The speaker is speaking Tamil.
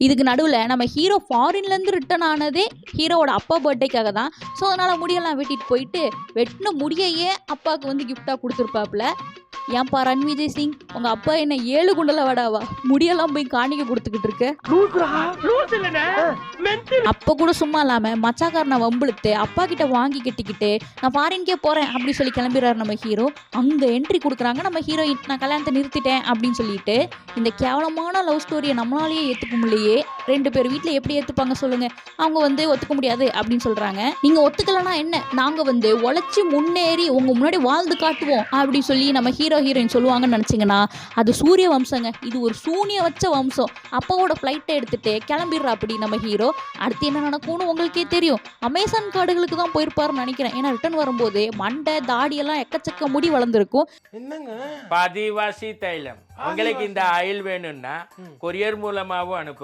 இதுக்கு நடுவில் நம்ம ஹீரோ ஃபாரின்லேருந்து ரிட்டர்ன் ஆனதே ஹீரோவோட அப்பா பர்த்டேக்காக தான். ஸோ அதனால் முடியெல்லாம் வெட்டிட்டு போயிட்டு வெட்டின முடியையே அப்பாவுக்கு வந்து கிஃப்டாக கொடுத்துருப்பாப்புல. ஏன்பா ரன்விஜய் சிங், உங்க அப்பா என்ன 7 குண்டல வடாவா முடியெல்லாம் போய் காணிக்க கொடுத்துக்கிட்டு இருக்க? அப்ப கூட சும்மா இல்லாம மச்சாக்காரனை வம்பிழுத்து அப்பா கிட்ட வாங்கி கட்டிக்கிட்டு நான் ஃபாரின்கே போறேன் அப்படி சொல்லி கிளம்பிடுறாரு நம்ம ஹீரோ. அங்க என்ட்ரி கொடுக்குறாங்க நம்ம ஹீரோயின், நான் கல்யாணத்தை நிறுத்திட்டேன் அப்படின்னு சொல்லிட்டு. இந்த கேவலமான லவ் ஸ்டோரியை நம்மளாலேயே ஏத்துக்க முடியலையே. 2 பேர் வீட்டில் எப்படி ஏத்துப்பாங்க சொல்லுங்க? அவங்க வந்து ஒத்துக்க முடியாது அப்படின்னு சொல்றாங்க. நீங்க ஒத்துக்கலனா என்ன, நாங்க வந்து உழைச்சி முன்னேறி உங்க முன்னாடி வாழ்ந்து காட்டுவோம் அப்படின்னு சொல்லி நம்ம ஹீரோயின் சொல்லுவாங்கன்னு நினைச்சிங்கன்னா அது சூரிய வம்சங்க. இது ஒரு சூனிய வச்ச வம்சம். அப்பாவோட ஃப்ளைட்டை எடுத்துட்டு கிளம்பிடுறா அப்படி நம்ம ஹீரோ. அடுத்து என்ன நடக்கும்னு உங்களுக்கே தெரியும். அமேசான் காடுகளுக்கு தான் போயிருப்பாருன்னு நினைக்கிறேன். ஏன்னா ரிட்டர்ன் வரும்போது மண்டை தாடியெல்லாம் எக்கச்சக்க முடி வளர்ந்துருக்கும். பாதிவாசி தைலம் உங்களுக்கு இந்த ஆயில் வேணும்னா கொரியர் மூலமாகவும் அனுப்புறோம்.